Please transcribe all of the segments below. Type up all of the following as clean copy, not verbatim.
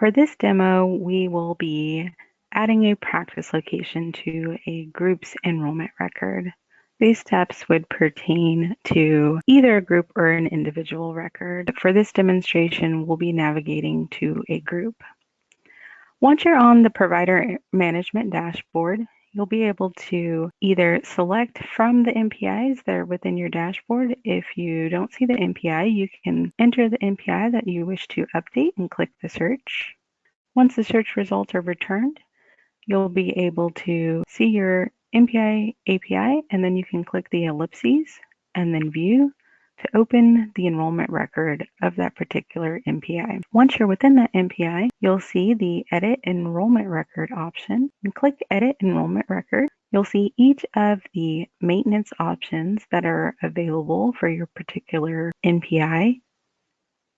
For this demo, we will be adding a practice location to a group's enrollment record. These steps would pertain to either a group or an individual record. For this demonstration, we'll be navigating to a group. Once you're on the provider management dashboard, you'll be able to either select from the MPIs that are within your dashboard. If you don't see the MPI, you can enter the MPI that you wish to update and click the search. Once the search results are returned, you'll be able to see your MPI API, and then you can click the ellipses and then view to open the enrollment record of that particular MPI. Once you're within that MPI, you'll see the Edit Enrollment Record option. And click Edit Enrollment Record. You'll see each of the maintenance options that are available for your particular MPI.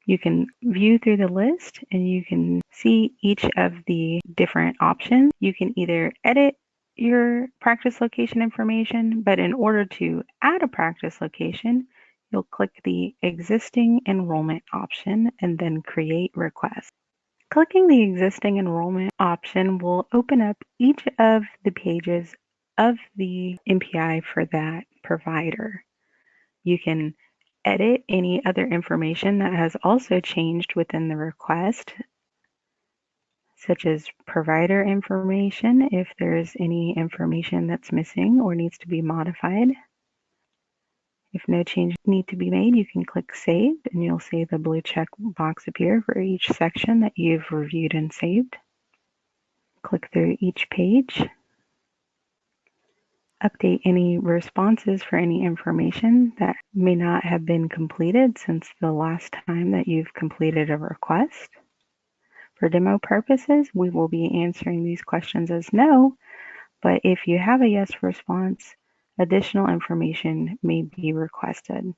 You can view through the list and you can see each of the different options. You can either edit your practice location information, but in order to add a practice location, you'll click the existing enrollment option and then create request. Clicking the existing enrollment option will open up each of the pages of the MPI for that provider. You can edit any other information that has also changed within the request, such as provider information if there's any information that's missing or needs to be modified. If no changes need to be made, you can click Save and you'll see the blue check box appear for each section that you've reviewed and saved. Click through each page. Update any responses for any information that may not have been completed since the last time that you've completed a request. For demo purposes, we will be answering these questions as no, but if you have a yes response, additional information may be requested.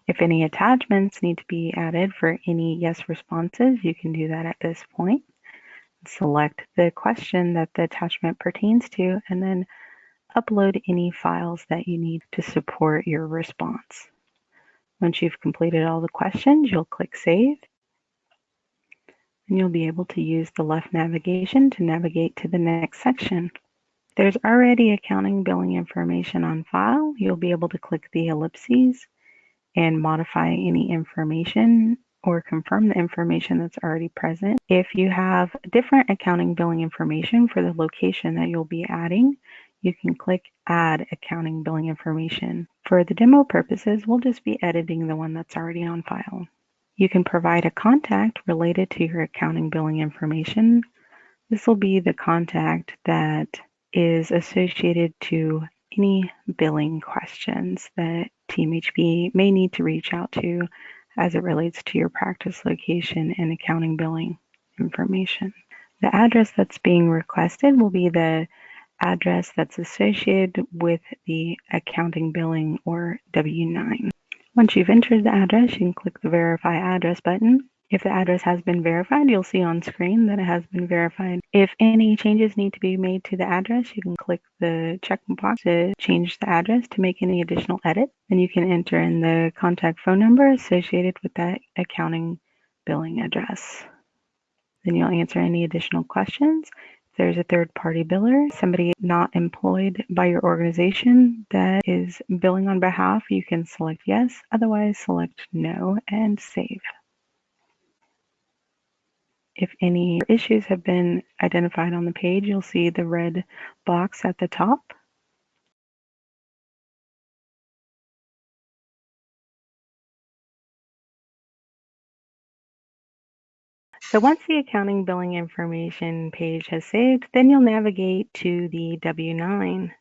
If any attachments need to be added for any yes responses, you can do that at this point. Select the question that the attachment pertains to and then upload any files that you need to support your response. Once you've completed all the questions, you'll click Save. And you'll be able to use the left navigation to navigate to the next section. If there's already accounting billing information on file, you'll be able to click the ellipses and modify any information or confirm the information that's already present. If you have different accounting billing information for the location that you'll be adding, you can click Add Accounting Billing Information. For the demo purposes, we'll just be editing the one that's already on file. You can provide a contact related to your accounting billing information. This will be the contact that is associated to any billing questions that Team HB may need to reach out to as it relates to your practice location and accounting billing information. The address that's being requested will be the address that's associated with the accounting billing or W-9. Once you've entered the address, you can click the Verify Address button. If the address has been verified, you'll see on screen that it has been verified. If any changes need to be made to the address, you can click the check box to change the address to make any additional edits. Then you can enter in the contact phone number associated with that accounting billing address. Then you'll answer any additional questions. If there's a third-party biller, somebody not employed by your organization that is billing on behalf, you can select yes, otherwise select no and save. If any issues have been identified on the page, you'll see the red box at the top. So once the accounting billing information page has saved, then you'll navigate to the W-9.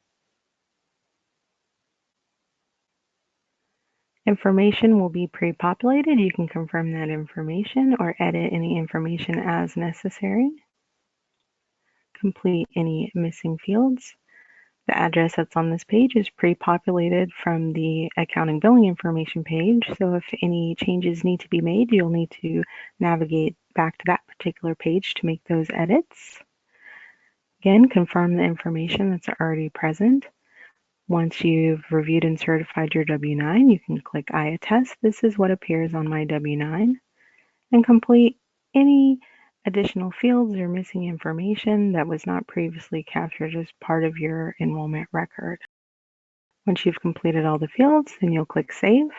Information will be pre-populated. You can confirm that information or edit any information as necessary. Complete any missing fields. The address that's on this page is pre-populated from the accounting billing information page, so if any changes need to be made, you'll need to navigate back to that particular page to make those edits. Again, confirm the information that's already present. Once you've reviewed and certified your W-9, you can click I attest. This is what appears on my W-9, and complete any additional fields or missing information that was not previously captured as part of your enrollment record. Once you've completed all the fields, then you'll click Save.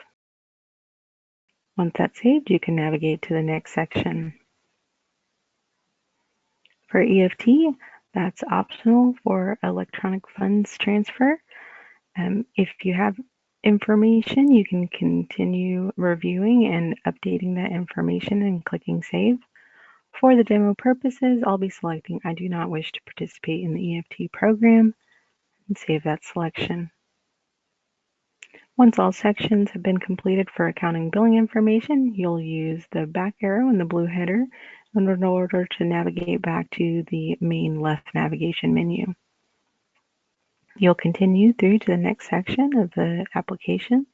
Once that's saved, you can navigate to the next section. For EFT, that's optional for electronic funds transfer. If you have information, you can continue reviewing and updating that information and clicking Save. For the demo purposes, I'll be selecting I do not wish to participate in the EFT program and save that selection. Once all sections have been completed for accounting billing information, you'll use the back arrow in the blue header in order to navigate back to the main left navigation menu. You'll continue through to the next section of the application.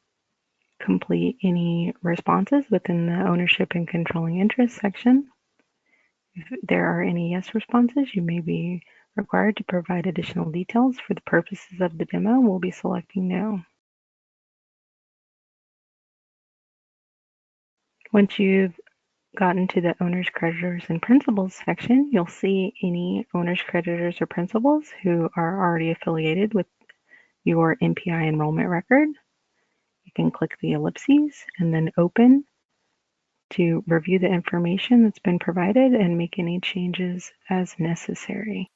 Complete any responses within the ownership and controlling interest section. If there are any yes responses, you may be required to provide additional details. For the purposes of the demo, we'll be selecting no. Once you've gotten to the owners, creditors, and principals section, you'll see any owners, creditors, or principals who are already affiliated with your NPI enrollment record. You can click the ellipses and then open to review the information that's been provided and make any changes as necessary.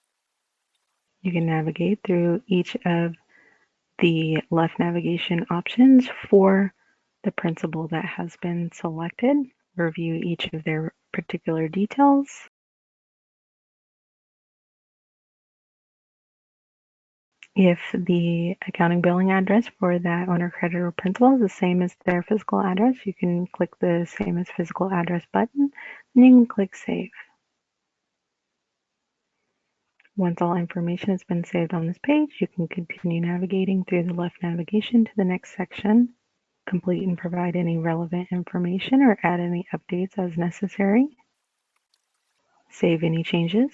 You can navigate through each of the left navigation options for the principal that has been selected, review each of their particular details. If the accounting billing address for that owner, creditor, or principal is the same as their physical address, you can click the same as physical address button, and you can click Save. Once all information has been saved on this page, you can continue navigating through the left navigation to the next section, complete and provide any relevant information or add any updates as necessary, save any changes,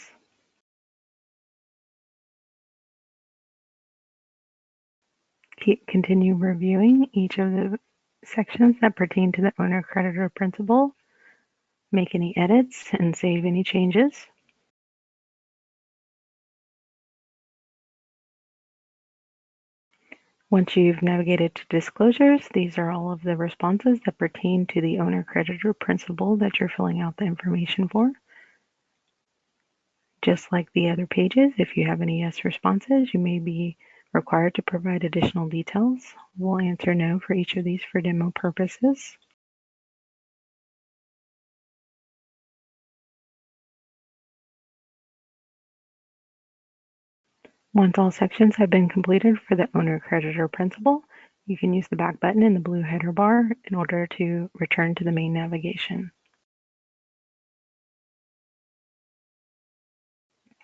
continue reviewing each of the sections that pertain to the owner, creditor, principal, make any edits, and save any changes. Once you've navigated to disclosures, these are all of the responses that pertain to the owner, creditor, principal that you're filling out the information for. Just like the other pages, if you have any yes responses, you may be required to provide additional details. We'll answer no for each of these for demo purposes. Once all sections have been completed for the owner, creditor, principal, you can use the back button in the blue header bar in order to return to the main navigation.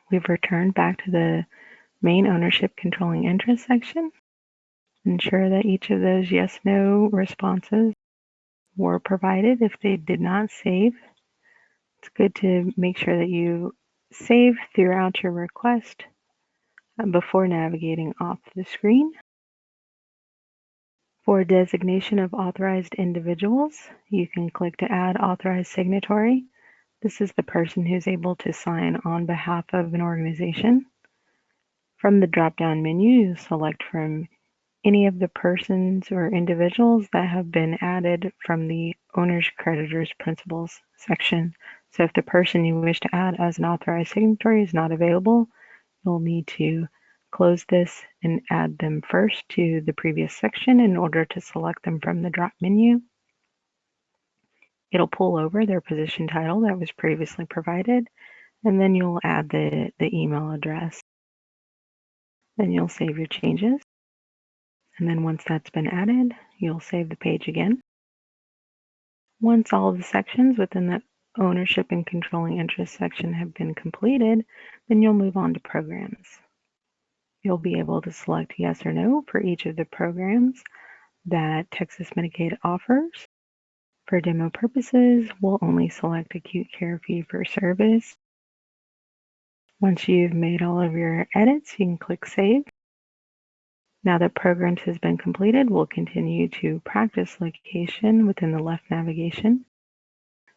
We've returned back to the main ownership controlling interest section. Ensure that each of those yes/no responses were provided. If they did not save, it's good to make sure that you save throughout your request before navigating off the screen. For designation of authorized individuals, you can click to add authorized signatory. This is the person who's able to sign on behalf of an organization. From the drop-down menu, you select from any of the persons or individuals that have been added from the owners, creditors, principals section. So if the person you wish to add as an authorized signatory is not available, you'll need to close this and add them first to the previous section in order to select them from the drop menu. It'll pull over their position title that was previously provided, and then you'll add the email address. Then you'll save your changes. And then once that's been added, you'll save the page again. Once all of the sections within the ownership and controlling interest section have been completed, then you'll move on to programs. You'll be able to select yes or no for each of the programs that Texas Medicaid offers. For demo purposes, we'll only select acute care fee for service. Once you've made all of your edits, you can click Save. Now that programs has been completed, we'll continue to practice location within the left navigation.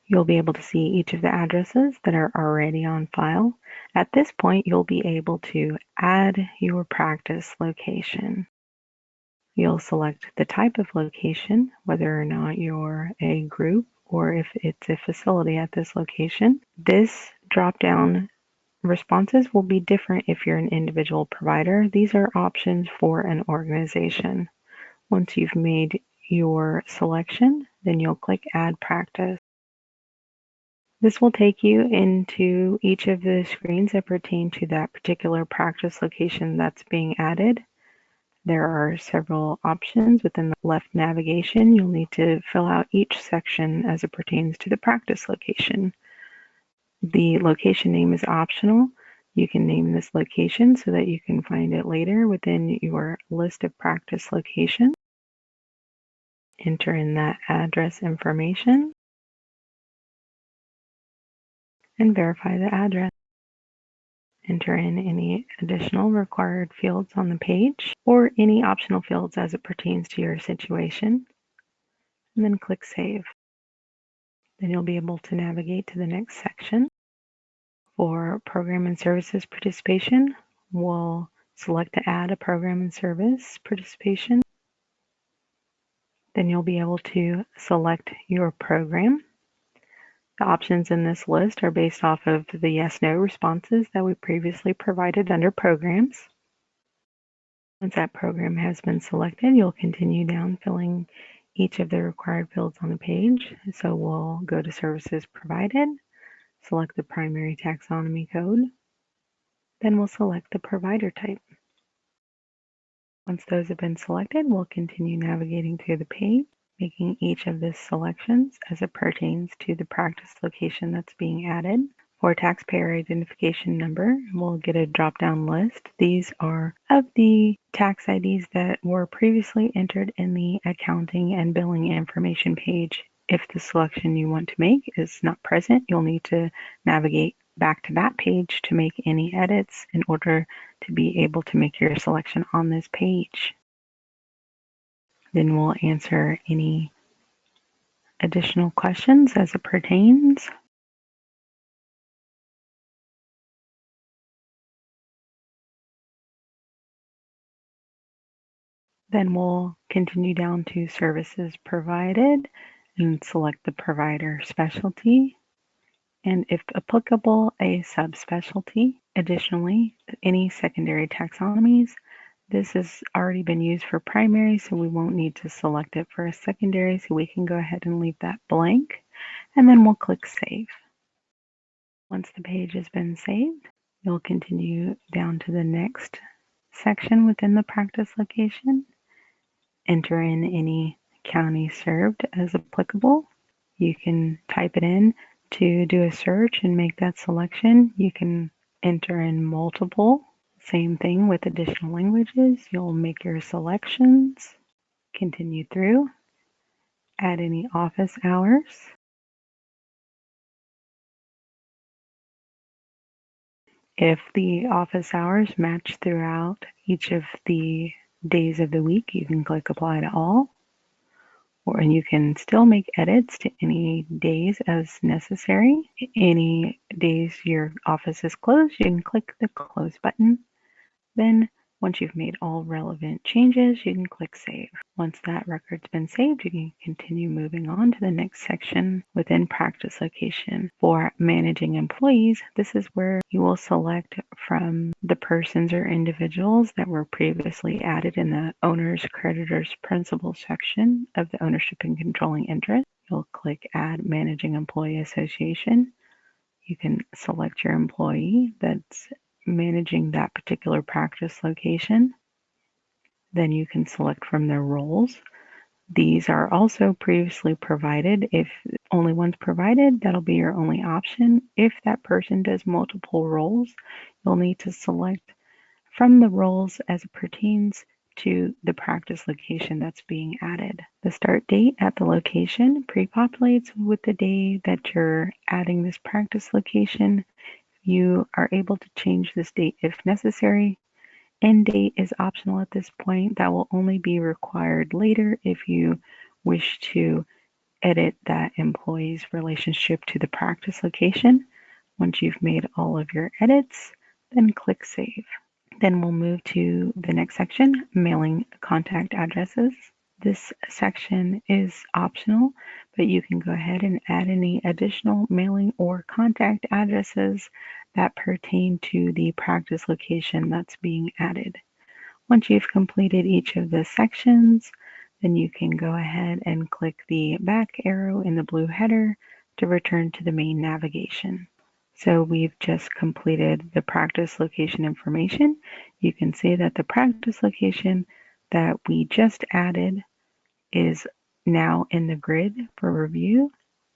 You'll be able to see each of the addresses that are already on file. At this point, you'll be able to add your practice location. You'll select the type of location, whether or not you're a group or if it's a facility at this location. This drop-down responses will be different if you're an individual provider. These are options for an organization. Once you've made your selection, then you'll click Add Practice. This will take you into each of the screens that pertain to that particular practice location that's being added. There are several options within the left navigation. You'll need to fill out each section as it pertains to the practice location. The location name is optional. You can name this location so that you can find it later within your list of practice locations. Enter in that address information and verify the address. Enter in any additional required fields on the page or any optional fields as it pertains to your situation, and then click Save. Then you'll be able to navigate to the next section. For program and services participation, we'll select to add a program and service participation. Then you'll be able to select your program. The options in this list are based off of the yes/no responses that we previously provided under programs. Once that program has been selected, you'll continue down filling each of the required fields on the page. So we'll go to Services Provided, select the primary taxonomy code, then we'll select the provider type. Once those have been selected, we'll continue navigating through the page, making each of the selections as it pertains to the practice location that's being added. For taxpayer identification number, we'll get a drop-down list. These are of the tax IDs that were previously entered in the accounting and billing information page. If the selection you want to make is not present, you'll need to navigate back to that page to make any edits in order to be able to make your selection on this page. Then we'll answer any additional questions as it pertains. Then we'll continue down to services provided and select the provider specialty, and if applicable, a subspecialty. Additionally, any secondary taxonomies. This has already been used for primary, so we won't need to select it for a secondary, so we can go ahead and leave that blank, and then we'll click Save. Once the page has been saved, you'll continue down to the next section within the practice location. Enter in any county served as applicable. You can type it in to do a search and make that selection. You can enter in multiple. Same thing with additional languages. You'll make your selections, continue through, add any office hours. If the office hours match throughout each of the days of the week, you can click Apply to All. And you can still make edits to any days as necessary. Any days your office is closed, you can click the Close button. Then, once you've made all relevant changes, you can click Save. Once that record's been saved, you can continue moving on to the next section within Practice Location. For managing employees, this is where you will select from the persons or individuals that were previously added in the Owners, Creditors, Principals section of the Ownership and Controlling Interest. You'll click Add Managing Employee Association. You can select your employee that's managing that particular practice location. Then you can select from their roles. These are also previously provided. If only one's provided, that'll be your only option. If that person does multiple roles, you'll need to select from the roles as it pertains to the practice location that's being added. The start date at the location pre-populates with the day that you're adding this practice location. You are able to change this date if necessary. End date is optional at this point. That will only be required later if you wish to edit that employee's relationship to the practice location. Once you've made all of your edits, then click Save. Then we'll move to the next section, mailing contact addresses. This section is optional, but you can go ahead and add any additional mailing or contact addresses that pertain to the practice location that's being added. Once you've completed each of the sections, then you can go ahead and click the back arrow in the blue header to return to the main navigation. So we've just completed the practice location information. You can see that the practice location that we just added is now in the grid for review,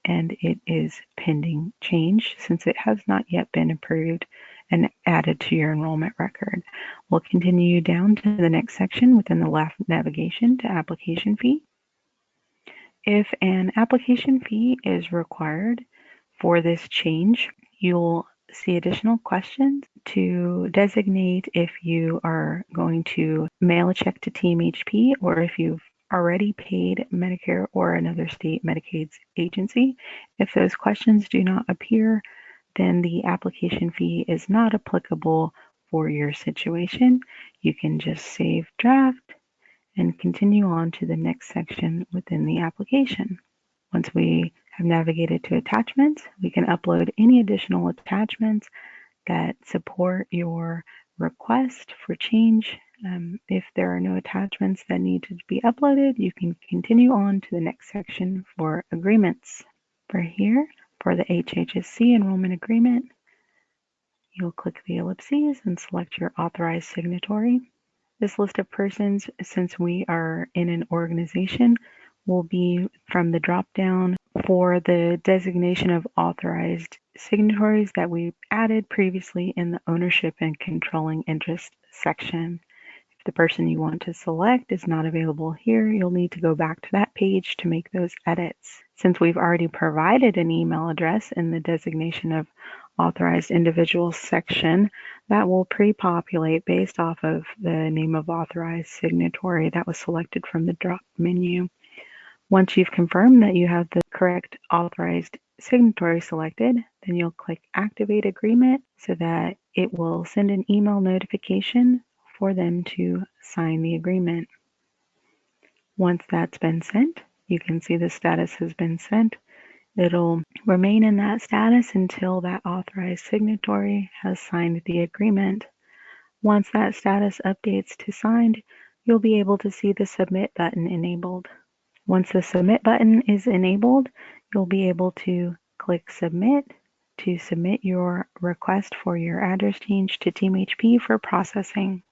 and it is pending change since it has not yet been approved and added to your enrollment record. We'll continue down to the next section within the left navigation to application fee. If an application fee is required for this change, you'll see additional questions to designate if you are going to mail a check to Team HP or if you've already paid Medicare or another state Medicaid agency. If those questions do not appear, then the application fee is not applicable for your situation. You can just save draft and continue on to the next section within the application. Once we have navigated to attachments, we can upload any additional attachments that support your request for change. If there are no attachments that need to be uploaded, you can continue on to the next section for agreements. For here, for the HHSC enrollment agreement, you'll click the ellipses and select your authorized signatory. This list of persons, since we are in an organization, will be from the drop-down for the designation of authorized signatories that we added previously in the ownership and controlling interest section. If the person you want to select is not available here, you'll need to go back to that page to make those edits. Since we've already provided an email address in the designation of authorized individuals section, that will pre-populate based off of the name of authorized signatory that was selected from the drop menu. Once you've confirmed that you have the correct authorized signatory selected, then you'll click Activate Agreement so that it will send an email notification for them to sign the agreement. Once that's been sent, you can see the status has been sent. It'll remain in that status until that authorized signatory has signed the agreement. Once that status updates to signed, you'll be able to see the Submit button enabled. Once the Submit button is enabled, you'll be able to click Submit to submit your request for your address change to Team HP for processing.